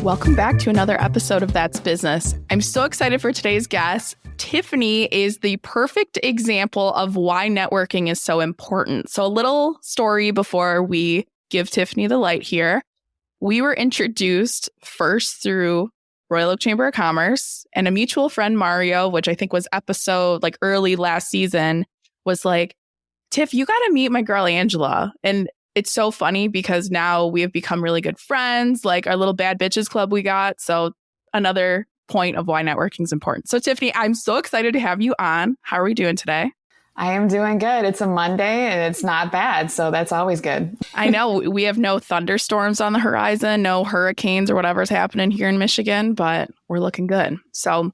Welcome back to another episode of That's Business. I'm so excited for today's guest. Tiffany is the perfect example of why networking is so important. So a little story before we give Tiffany the light here. We were introduced first through Royal Oak Chamber of Commerce, and a mutual friend, Mario, which I think was episode like early last season, was like, Tiff, you got to meet my girl, Angela. And it's so funny because now we have become really good friends, like our little bad bitches club we got. So another point of why networking is important. So Tiffany, I'm so excited to have you on. How are we doing today? I am doing good. It's a Monday and it's not bad. So that's always good. I know we have no thunderstorms on the horizon, no hurricanes or whatever's happening here in Michigan, but we're looking good. So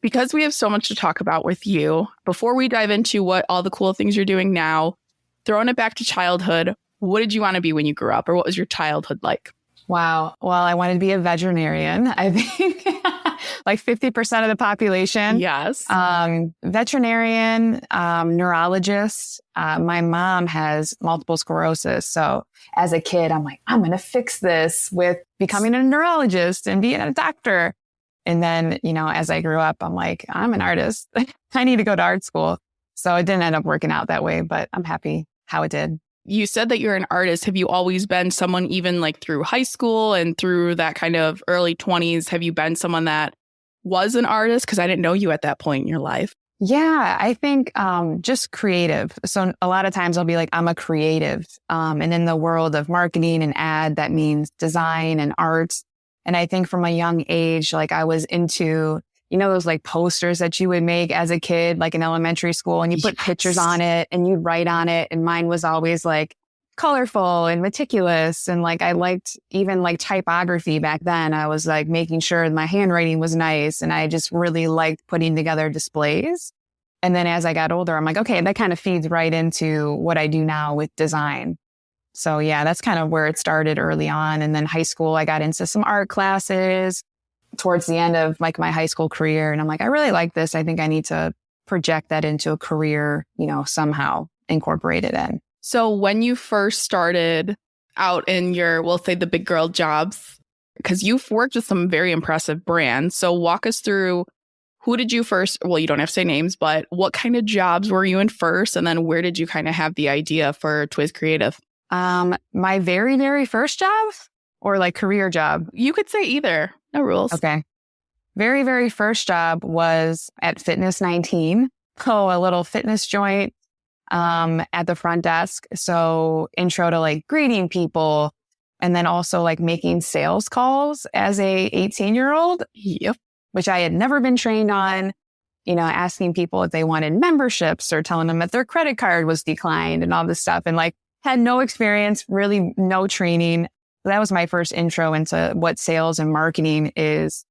because we have so much to talk about with you, before we dive into what all the cool things you're doing now, throwing it back to childhood, what did you want to be when you grew up, or what was your childhood like? Wow. Well, I wanted to be a veterinarian. I think like 50% of the population. Yes. Veterinarian, neurologist. My mom has multiple sclerosis. So as a kid, I'm like, I'm going to fix this with becoming a neurologist and being a doctor. And then, as I grew up, I'm like, I'm an artist. I need to go to art school. So it didn't end up working out that way, but I'm happy how it did. You said that you're an artist. Have you always been someone, even like through high school and through that kind of early 20s? Have you been someone that was an artist? Because I didn't know you at that point in your life. Yeah, I think just creative. So a lot of times I'll be like, I'm a creative. And in the world of marketing and ad, that means design and art. And I think from a young age, like I was into, those like posters that you would make as a kid, like in elementary school, and you put pictures on it and you write on it. And mine was always like colorful and meticulous. And like, I liked even like typography back then. I was like making sure my handwriting was nice. And I just really liked putting together displays. And then as I got older, I'm like, okay, that kind of feeds right into what I do now with design. So yeah, that's kind of where it started early on. And then high school, I got into some art classes towards the end of like my high school career. And I'm like, I really like this. I think I need to project that into a career, somehow incorporate it in. So when you first started out in your, we'll say the big girl jobs, because you've worked with some very impressive brands. So walk us through, who did you first, well, you don't have to say names, but what kind of jobs were you in first? And then where did you kind of have the idea for Twiz Creative? My very, very first job or like career job? You could say either. No rules. Okay. Very, very first job was at Fitness 19. A little fitness joint at the front desk. So intro to like greeting people and then also like making sales calls as a 18-year-old. Yep. Which I had never been trained on, asking people if they wanted memberships or telling them that their credit card was declined and all this stuff. And like had no experience, really no training. That was my first intro into what sales and marketing is.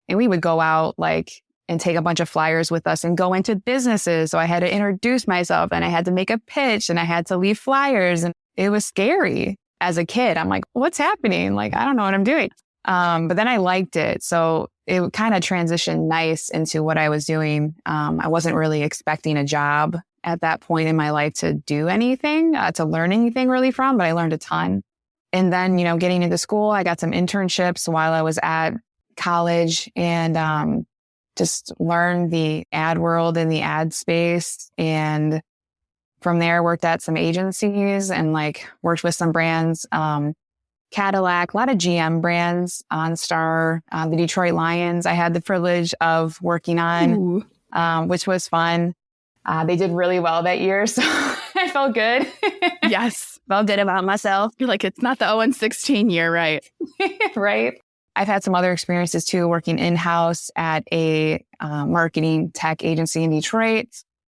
And we would go out and take a bunch of flyers with us and go into businesses. So I had to introduce myself and I had to make a pitch and I had to leave flyers. And it was scary as a kid. I'm like, what's happening? Like, I don't know what I'm doing. But then I liked it. So it kind of transitioned nice into what I was doing. I wasn't really expecting a job at that point in my life to do anything, to learn anything really from, but I learned a ton. And then, getting into school, I got some internships while I was at college and just learned the ad world and the ad space. And from there, worked at some agencies and worked with some brands, Cadillac, a lot of GM brands, OnStar, the Detroit Lions. I had the privilege of working on, which was fun. They did really well that year, so I felt good. Yes. Felt good about myself. You're like, it's not the 0-16 year, right? Right. I've had some other experiences too, working in-house at a marketing tech agency in Detroit,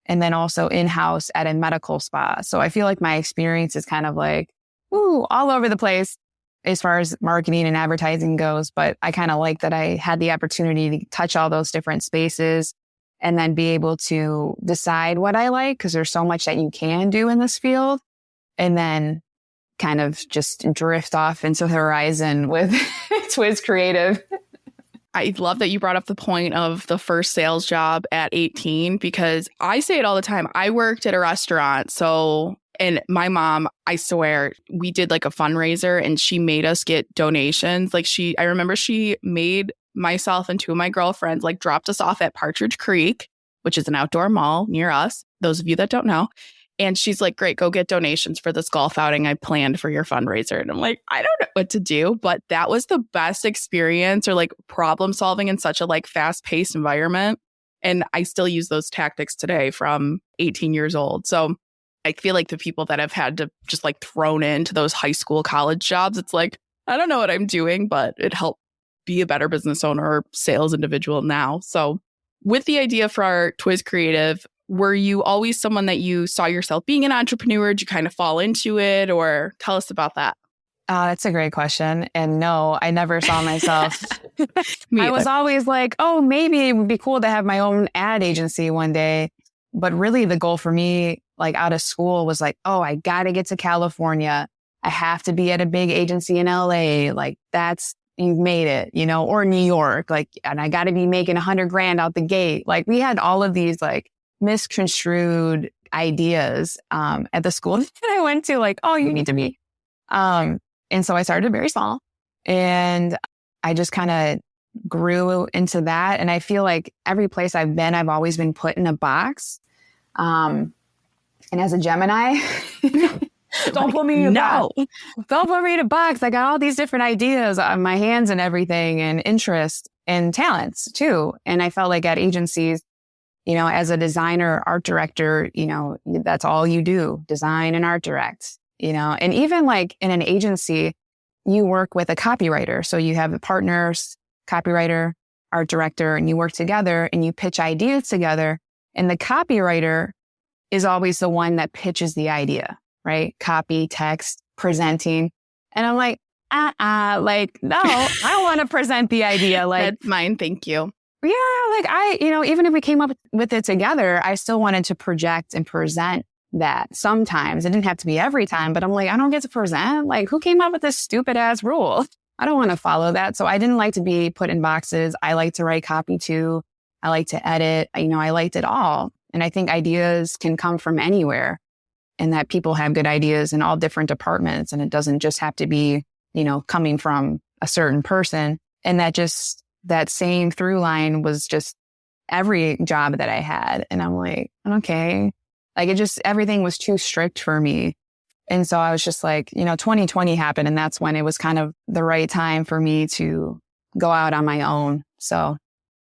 and then also in-house at a medical spa. So I feel like my experience is kind of all over the place as far as marketing and advertising goes. But I kind of like that I had the opportunity to touch all those different spaces and then be able to decide what I like, because there's so much that you can do in this field. And then kind of just drift off into the horizon with Twiz Creative. I love that you brought up the point of the first sales job at 18, because I say it all the time. I worked at a restaurant. So And my mom, I swear, we did like a fundraiser and she made us get donations. I remember she made myself and two of my girlfriends, like dropped us off at Partridge Creek, which is an outdoor mall near us. Those of you that don't know. And she's like, great, go get donations for this golf outing I planned for your fundraiser. And I'm like, I don't know what to do. But that was the best experience, or like problem solving in such a like fast paced environment. And I still use those tactics today from 18 years old. So I feel like the people that have had to just like thrown into those high school, college jobs, it's like, I don't know what I'm doing, but it helped be a better business owner or sales individual now. So with the idea for our Twiz Creative, were you always someone that you saw yourself being an entrepreneur? Did you kind of fall into it, or tell us about that? That's a great question. And no, I never saw myself. I was always like, oh, maybe it would be cool to have my own ad agency one day. But really the goal for me, like out of school, was like, oh, I got to get to California. I have to be at a big agency in LA. Like you've made it, or New York. Like, and I got to be making $100,000 out the gate. Like we had all of these like misconstrued ideas at the school that I went to, like, oh, you need to be. And so I started very small, and I just kind of grew into that. And I feel like every place I've been, I've always been put in a box. And as a Gemini, don't put me in a box. Don't put me in a box. I got all these different ideas on my hands and everything, and interests and talents too. And I felt like at agencies, as a designer, art director, that's all you do, design and art direct, and even like in an agency, you work with a copywriter. So you have partners, copywriter, art director, and you work together and you pitch ideas together. And the copywriter is always the one that pitches the idea, right? Copy, text, presenting. And I'm like, like, no, I want to present the idea. Like, that's mine. Thank you. Yeah, like even if we came up with it together, I still wanted to project and present that sometimes. It didn't have to be every time, but I'm like, I don't get to present. Like, who came up with this stupid ass rule? I don't want to follow that. So I didn't like to be put in boxes. I like to write copy too. I like to edit. I liked it all. And I think ideas can come from anywhere, and that people have good ideas in all different departments. And it doesn't just have to be, coming from a certain person. And that same through line was just every job that I had. And I'm like, okay, like everything was too strict for me. And so I was just like, 2020 happened, and that's when it was kind of the right time for me to go out on my own. So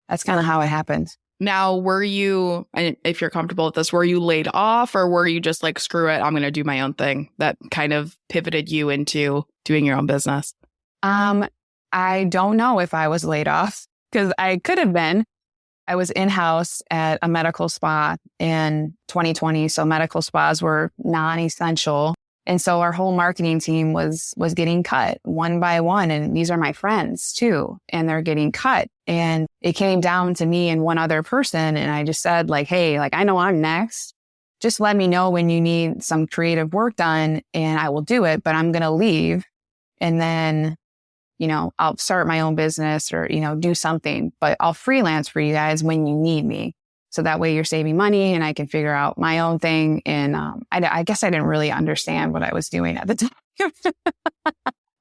that's kind of how it happened. Now, were you, if you're comfortable with this, were you laid off, or were you just like, screw it, I'm going to do my own thing? That kind of pivoted you into doing your own business. I don't know if I was laid off, because I could have been. I was in-house at a medical spa in 2020. So medical spas were non-essential. And so our whole marketing team was getting cut one by one. And these are my friends too. And they're getting cut. And it came down to me and one other person. And I just said like, hey, like, I know I'm next. Just let me know when you need some creative work done and I will do it, but I'm going to leave. And then, I'll start my own business or, do something, but I'll freelance for you guys when you need me. So that way you're saving money and I can figure out my own thing. And I guess I didn't really understand what I was doing at the time.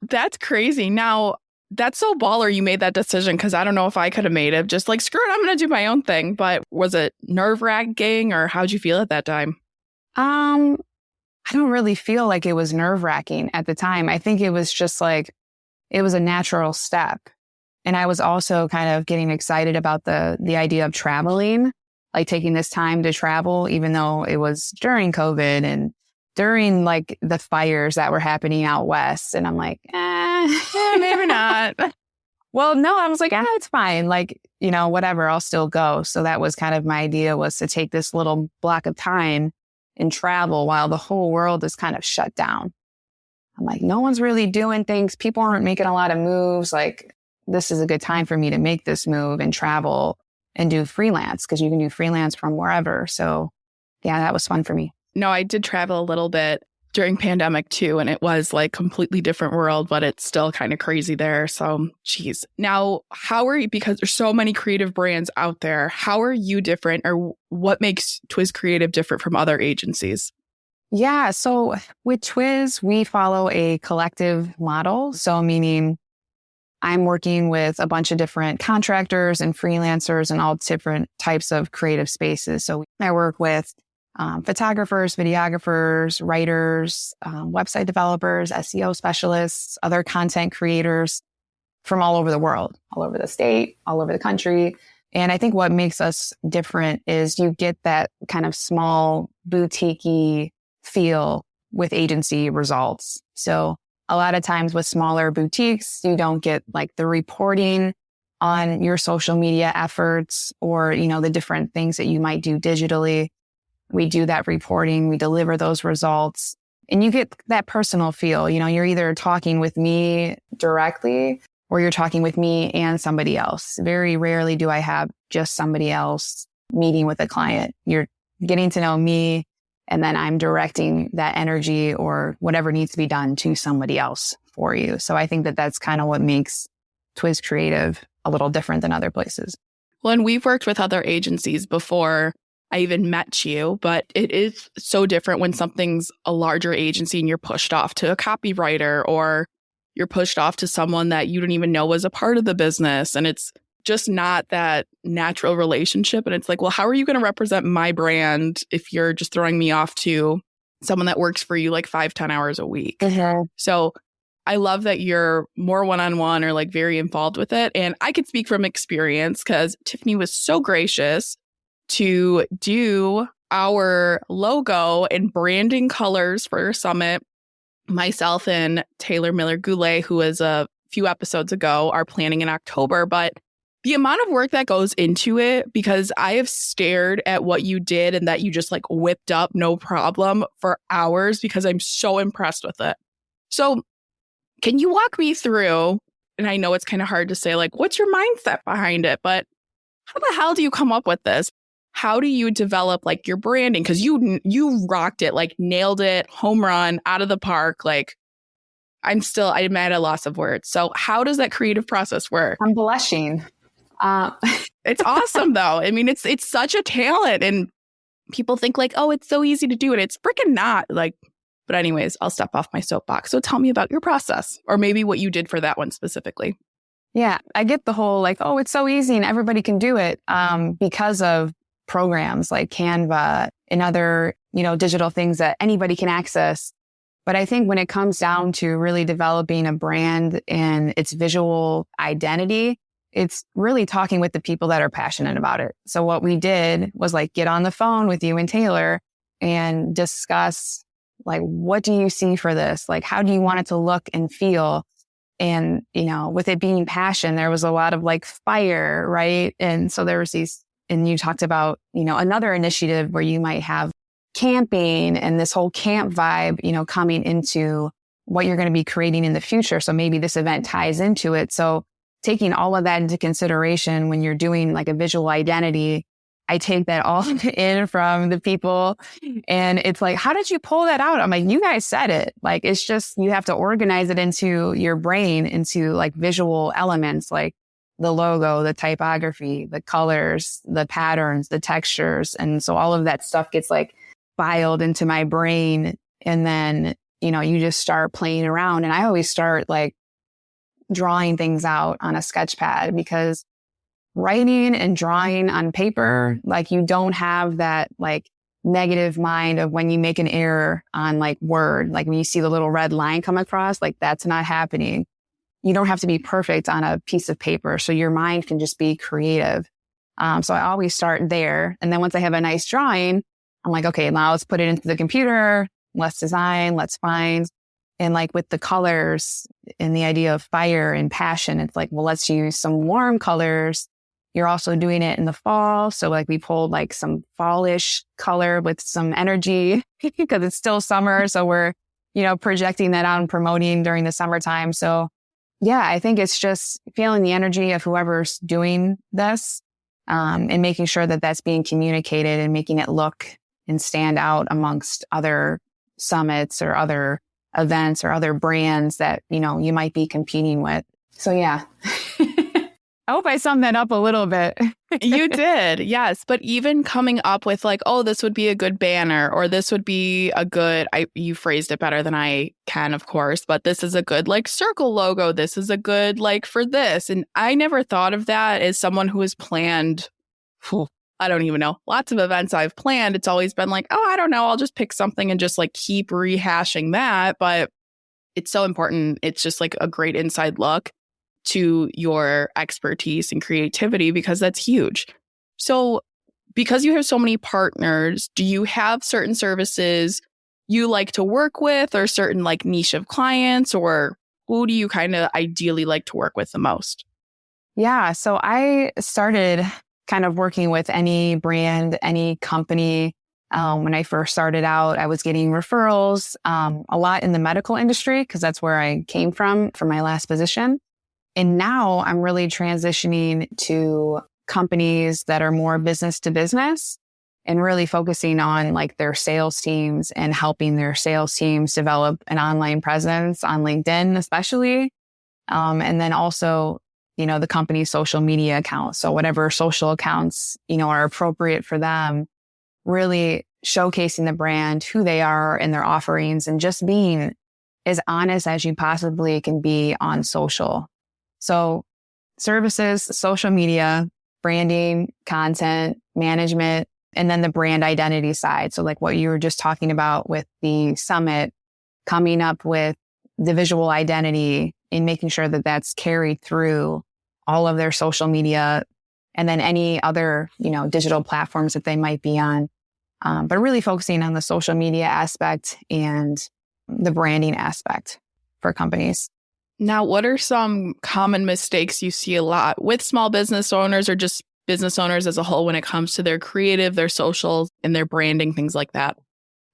That's crazy. Now, that's so baller you made that decision, because I don't know if I could have made it. Just like, screw it, I'm going to do my own thing. But was it nerve-wracking, or how'd you feel at that time? I don't really feel like it was nerve-wracking at the time. I think it was just like, it was a natural step. And I was also kind of getting excited about the idea of traveling, like taking this time to travel, even though it was during COVID and during like the fires that were happening out west. And I'm like, maybe not. Well, no, I was like, it's fine. Like, whatever, I'll still go. So that was kind of my idea, was to take this little block of time and travel while the whole world is kind of shut down. I'm like, no one's really doing things. People aren't making a lot of moves. Like, this is a good time for me to make this move and travel and do freelance, because you can do freelance from wherever. So yeah, that was fun for me. No, I did travel a little bit during pandemic too. And it was like completely different world, but it's still kind of crazy there. So geez. Now, how are you, because there's so many creative brands out there, how are you different, or what makes Twiz Creative different from other agencies? Yeah. So with Twiz, we follow a collective model. So meaning I'm working with a bunch of different contractors and freelancers and all different types of creative spaces. So I work with photographers, videographers, writers, website developers, SEO specialists, other content creators from all over the world, all over the state, all over the country. And I think what makes us different is you get that kind of small boutique-y feel with agency results. So a lot of times with smaller boutiques, you don't get like the reporting on your social media efforts or, the different things that you might do digitally. We do that reporting, we deliver those results, and you get that personal feel. You're either talking with me directly or you're talking with me and somebody else. Very rarely do I have just somebody else meeting with a client. You're getting to know me, and then I'm directing that energy or whatever needs to be done to somebody else for you. So I think that that's kind of what makes Twiz Creative a little different than other places. Well, and we've worked with other agencies before I even met you, but it is so different when something's a larger agency and you're pushed off to a copywriter or you're pushed off to someone that you don't even know was a part of the business. And it's just not that natural relationship. And it's like, well, how are you going to represent my brand if you're just throwing me off to someone that works for you like 5-10 hours a week? Mm-hmm. So I love that you're more one-on-one or like very involved with it. And I could speak from experience because Tiffany was so gracious to do our logo and branding colors for your summit. Myself and Taylor Miller-Goulet, who was a few episodes ago, are planning in October. But the amount of work that goes into it, because I have stared at what you did and that you just like whipped up no problem for hours because I'm so impressed with it. So can you walk me through, and I know it's kind of hard to say like, what's your mindset behind it, but how the hell do you come up with this? How do you develop like your branding? Because you rocked it, like nailed it, home run, out of the park. Like I'm at a loss of words. So how does that creative process work? I'm blushing. It's awesome though. I mean, it's such a talent, and people think like, oh, it's so easy to do it. It's freaking not. Like, but anyways, I'll step off my soapbox. So tell me about your process, or maybe what you did for that one specifically. Yeah, I get the whole like, oh, it's so easy and everybody can do it because of programs like Canva and other, digital things that anybody can access. But I think when it comes down to really developing a brand and its visual identity, it's really talking with the people that are passionate about it. So what we did was like get on the phone with you and Taylor and discuss like, what do you see for this? Like, how do you want it to look and feel? And, with it being passion, there was a lot of like fire, right? And so there was these, and you talked about, another initiative where you might have camping and this whole camp vibe, coming into what you're going to be creating in the future. So maybe this event ties into it. So taking all of that into consideration when you're doing like a visual identity, I take that all in from the people, and it's like, how did you pull that out? I'm like, you guys said it. Like, it's just, you have to organize it into your brain, into like visual elements, like the logo, the typography, the colors, the patterns, the textures. And so all of that stuff gets like filed into my brain. And then, you just start playing around. And I always start like drawing things out on a sketch pad, because writing and drawing on paper, like you don't have that like negative mind of when you make an error on like Word, like when you see the little red line come across, like that's not happening. You don't have to be perfect on a piece of paper. So your mind can just be creative. So I always start there. And then once I have a nice drawing, I'm like, okay, now let's put it into the computer. Let's design, let's find. And like with the colors and the idea of fire and passion, it's like, well, let's use some warm colors. You're also doing it in the fall. So like we pulled like some fallish color with some energy because it's still summer. So we're, projecting that out and promoting during the summertime. So yeah, I think it's just feeling the energy of whoever's doing this, and making sure that that's being communicated and making it look and stand out amongst other summits or other events or other brands that, you might be competing with. So yeah. I hope I summed that up a little bit. You did, yes. But even coming up with like, oh, this would be a good banner, or this would be a good, you phrased it better than I can, of course, but this is a good like circle logo. This is a good like for this. And I never thought of that as someone who has planned, I don't even know, lots of events I've planned. It's always been like, oh, I don't know, I'll just pick something and just like keep rehashing that. But it's so important. It's just like a great inside look to your expertise and creativity, because that's huge. So because you have so many partners, do you have certain services you like to work with, or certain like niche of clients, or who do you kind of ideally like to work with the most? Yeah. So I started kind of working with any brand, any company. When I first started out, I was getting referrals a lot in the medical industry, because that's where I came from for my last position. And now I'm really transitioning to companies that are more business to business and really focusing on like their sales teams and helping their sales teams develop an online presence on LinkedIn, especially. And then also, the company's social media accounts. So whatever social accounts, are appropriate for them, really showcasing the brand, who they are and their offerings, and just being as honest as you possibly can be on social. So services, social media, branding, content, management, and then the brand identity side. So like what you were just talking about with the summit, coming up with the visual identity and making sure that that's carried through all of their social media and then any other, digital platforms that they might be on. But really focusing on the social media aspect and the branding aspect for companies. Now, what are some common mistakes you see a lot with small business owners, or just business owners as a whole, when it comes to their creative, their social, and their branding, things like that?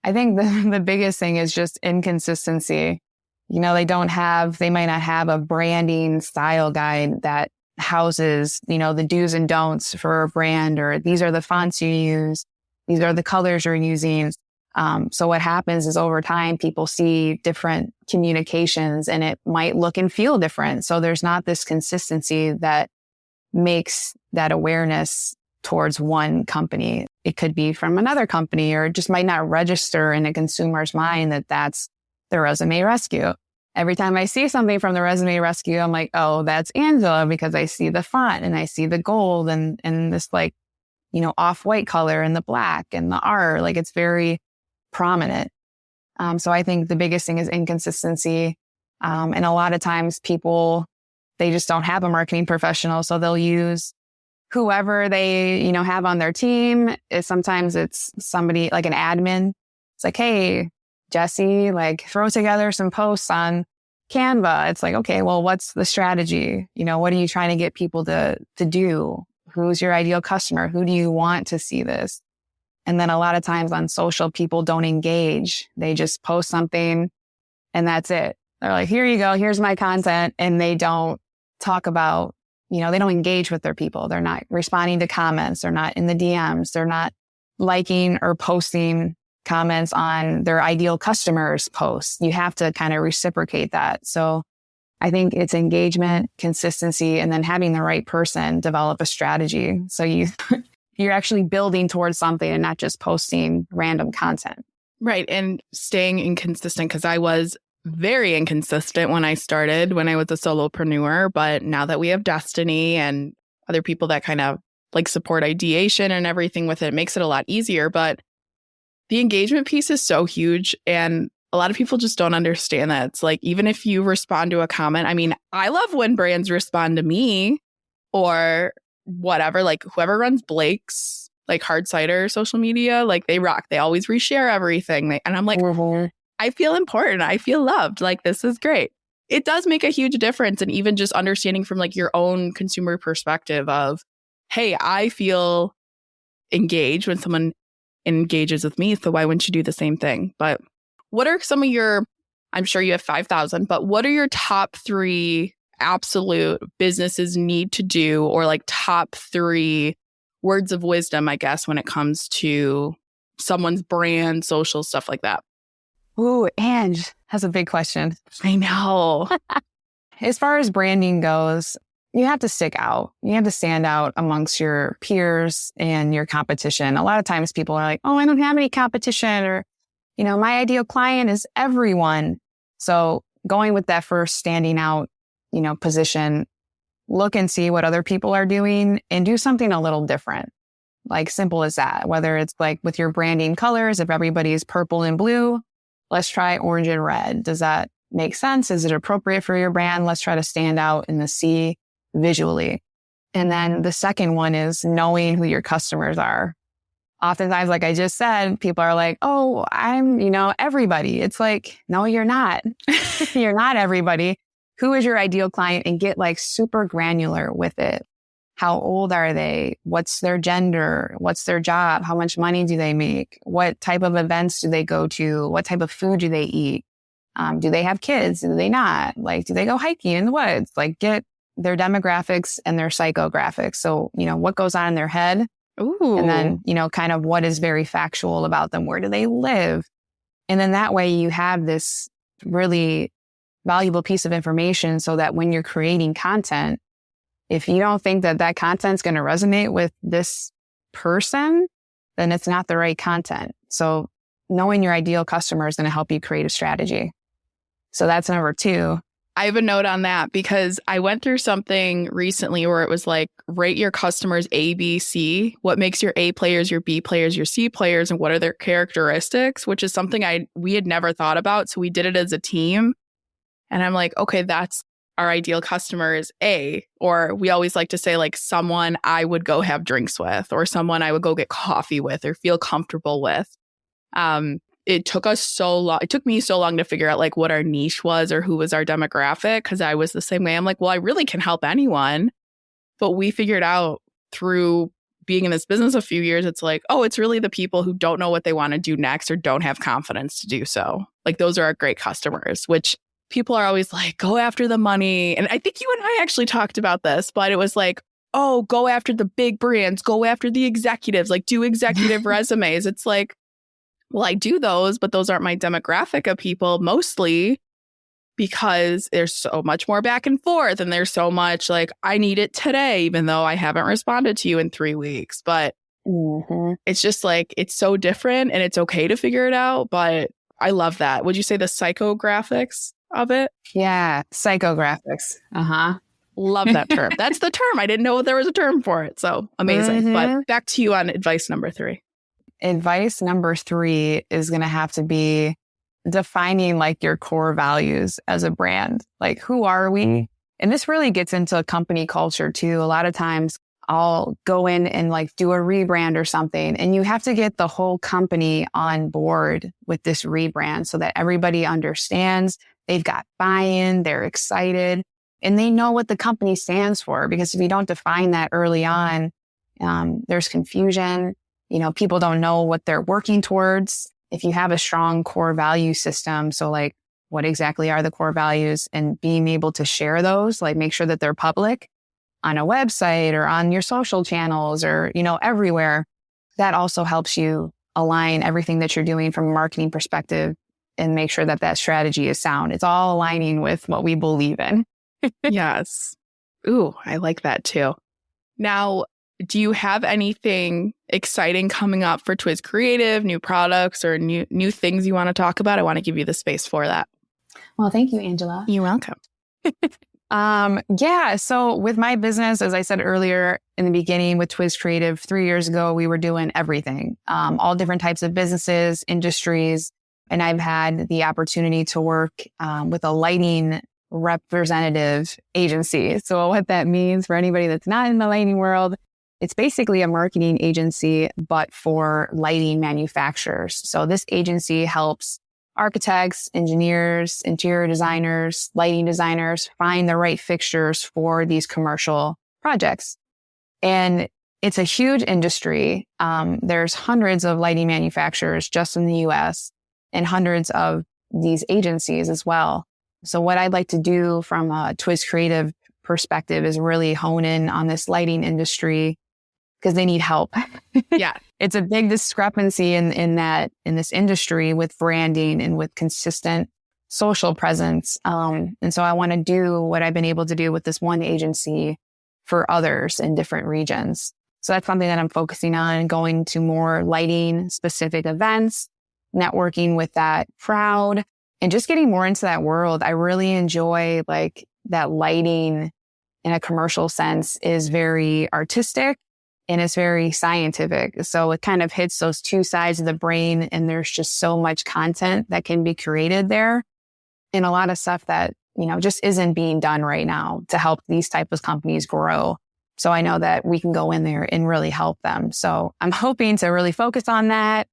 I think the biggest thing is just inconsistency. They might not have a branding style guide that houses, the do's and don'ts for a brand, or these are the fonts you use. These are the colors you're using. So what happens is over time, people see different communications and it might look and feel different. So there's not this consistency that makes that awareness towards one company. It could be from another company, or it just might not register in a consumer's mind that that's the Resume Rescue. Every time I see something from the Resume Rescue, I'm like, oh, that's Angela, because I see the font and I see the gold and this like, off-white color and the black and the R, like it's very prominent. So I think the biggest thing is inconsistency. And a lot of times people, they just don't have a marketing professional. So they'll use whoever they, have on their team. Sometimes it's somebody like an admin. It's like, hey, Jesse, like throw together some posts on Canva. It's like, okay, well, what's the strategy? What are you trying to get people to do? Who's your ideal customer? Who do you want to see this? And then a lot of times on social, people don't engage. They just post something and that's it. They're like, here you go. Here's my content. And they don't talk about, they don't engage with their people. They're not responding to comments. They're not in the DMs. They're not liking or posting comments on their ideal customers' posts. You have to kind of reciprocate that. So I think it's engagement, consistency, and then having the right person develop a strategy. So you're actually building towards something and not just posting random content. Right. And staying inconsistent, because I was very inconsistent when I started, when I was a solopreneur. But now that we have Destiny and other people that kind of like support ideation and everything with it, it makes it a lot easier. But the engagement piece is so huge. And a lot of people just don't understand that. It's like, even if you respond to a comment, I mean, I love when brands respond to me or whatever, like whoever runs Blake's like hard cider social media, like they rock. They always reshare everything. And I'm like, I feel important. I feel loved. Like, this is great. It does make a huge difference. And even just understanding from like your own consumer perspective of, hey, I feel engaged when someone engages with me. So why wouldn't you do the same thing? But what are some of your, I'm sure you have 5,000, but what are your top 3 absolute businesses need to do, or like top 3 words of wisdom, I guess, when it comes to someone's brand, social, stuff like that? Ooh, Ange, that's a big question. I know. As far as branding goes, you have to stick out. You have to stand out amongst your peers and your competition. A lot of times people are like, oh, I don't have any competition, or, my ideal client is everyone. So going with that first standing out, position, look and see what other people are doing and do something a little different. Like simple as that. Whether it's like with your branding colors, if everybody's purple and blue, let's try orange and red. Does that make sense? Is it appropriate for your brand? Let's try to stand out in the sea visually. And then the second one is knowing who your customers are. Oftentimes, like I just said, people are like, oh, I'm, everybody. It's like, no, you're not. You're not everybody. Who is your ideal client? And get like super granular with it. How old are they? What's their gender? What's their job? How much money do they make? What type of events do they go to? What type of food do they eat? Do they have kids? Do they not? Like, do they go hiking in the woods? Like, get their demographics and their psychographics. So, what goes on in their head. Ooh. And then, kind of what is very factual about them. Where do they live? And then that way you have this really valuable piece of information so that when you're creating content, if you don't think that that content's going to resonate with this person, then it's not the right content. So knowing your ideal customer is going to help you create a strategy. So that's number 2. I have a note on that because I went through something recently where it was like, rate your customers A, B, C. What makes your A players, your B players, your C players, and what are their characteristics, which is something we had never thought about. So we did it as a team. And I'm like, okay, that's our ideal customer is A. Or we always like to say like someone I would go have drinks with, or someone I would go get coffee with or feel comfortable with. It took us so long. It took me so long to figure out like what our niche was or who was our demographic, because I was the same way. I'm like, well, I really can help anyone. But we figured out through being in this business a few years, it's like, oh, it's really the people who don't know what they want to do next or don't have confidence to do so. Like those are our great customers, which people are always like, go after the money. And I think you and I actually talked about this, but it was like, oh, go after the big brands, go after the executives, like do executive resumes. It's like, well, I do those, but those aren't my demographic of people, mostly because there's so much more back and forth. And there's so much like, I need it today, even though I haven't responded to you in 3 weeks. But it's just like, it's so different and it's okay to figure it out. But I love that. Would you say the psychographics of it? Yeah, psychographics. Love that term. That's the term. I didn't know there was a term for it. So amazing. But back to you on advice number 3. Advice number 3 is going to have to be defining like your core values as a brand. Like, who are we? And this really gets into company culture too. A lot of times I'll go in and like do a rebrand or something, and you have to get the whole company on board with this rebrand so that everybody understands, they've got buy-in, they're excited, and they know what the company stands for. Because if you don't define that early on, there's confusion. People don't know what they're working towards. If you have a strong core value system, so like what exactly are the core values, and being able to share those, like make sure that they're public on a website or on your social channels or, everywhere, that also helps you align everything that you're doing from a marketing perspective and make sure that that strategy is sound. It's all aligning with what we believe in. Yes. Ooh, I like that too. Now, do you have anything exciting coming up for Twiz Creative, new products or new things you want to talk about? I want to give you the space for that. Well, thank you, Angela. You're welcome. Yeah. So with my business, as I said earlier in the beginning with Twiz Creative, 3 years ago, we were doing everything, all different types of businesses, industries. And I've had the opportunity to work with a lighting representative agency. So what that means for anybody that's not in the lighting world, it's basically a marketing agency, but for lighting manufacturers. So this agency helps architects, engineers, interior designers, lighting designers find the right fixtures for these commercial projects. And it's a huge industry. There's hundreds of lighting manufacturers just in the US and hundreds of these agencies as well. So what I'd like to do from a Twiz Creative perspective is really hone in on this lighting industry because they need help. Yeah. It's a big discrepancy in this industry with branding and with consistent social presence. And so I want to do what I've been able to do with this one agency for others in different regions. So that's something that I'm focusing on, going to more lighting specific events, networking with that crowd, and just getting more into that world. I really enjoy like that lighting in a commercial sense is very artistic and it's very scientific. So it kind of hits those two sides of the brain, and there's just so much content that can be created there and a lot of stuff that, just isn't being done right now to help these type of companies grow. So I know that we can go in there and really help them. So I'm hoping to really focus on that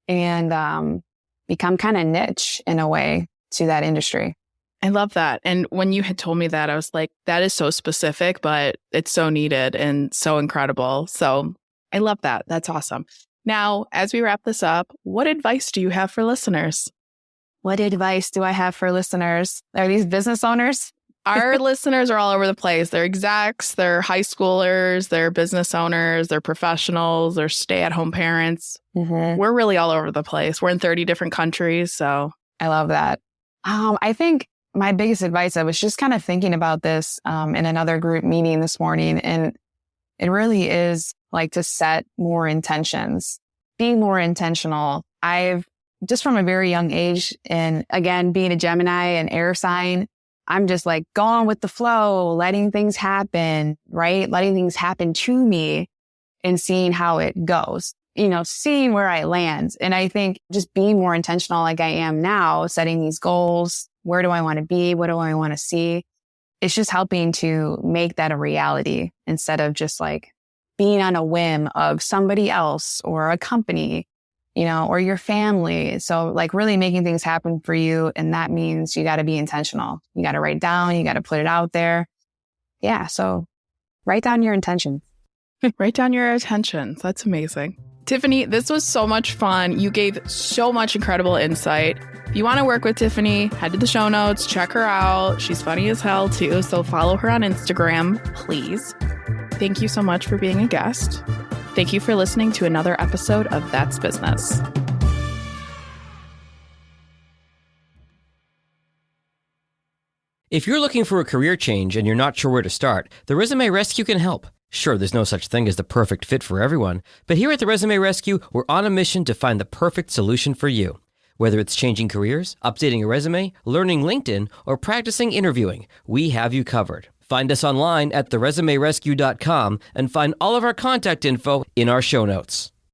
and become kind of niche in a way to that industry. I love that. And when you had told me that, I was like, that is so specific, but it's so needed and so incredible. So I love that. That's awesome. Now, as we wrap this up, what advice do you have for listeners? What advice do I have for listeners? Are these business owners? Our listeners are all over the place. They're execs, they're high schoolers, they're business owners, they're professionals, they're stay-at-home parents. Mm-hmm. We're really all over the place. We're in 30 different countries. So I love that. I think my biggest advice, I was just kind of thinking about this in another group meeting this morning, and it really is like to set more intentions, be more intentional. I've just from a very young age, and again, being a Gemini and air sign, I'm just like going with the flow, letting things happen, right? Letting things happen to me and seeing how it goes, seeing where I land. And I think just being more intentional like I am now, setting these goals. Where do I want to be? What do I want to see? It's just helping to make that a reality instead of just like being on a whim of somebody else or a company, or your family. So like really making things happen for you. And that means you got to be intentional. You got to write down, you got to put it out there. Yeah. So write down your intentions. Write down your intentions. That's amazing. Tiffany, this was so much fun. You gave so much incredible insight. If you want to work with Tiffany, head to the show notes, check her out. She's funny as hell too. So follow her on Instagram, please. Thank you so much for being a guest. Thank you for listening to another episode of That's Business. If you're looking for a career change and you're not sure where to start, the Resume Rescue can help. Sure, there's no such thing as the perfect fit for everyone, but here at the Resume Rescue, we're on a mission to find the perfect solution for you. Whether it's changing careers, updating a resume, learning LinkedIn, or practicing interviewing, we have you covered. Find us online at theresumerescue.com and find all of our contact info in our show notes.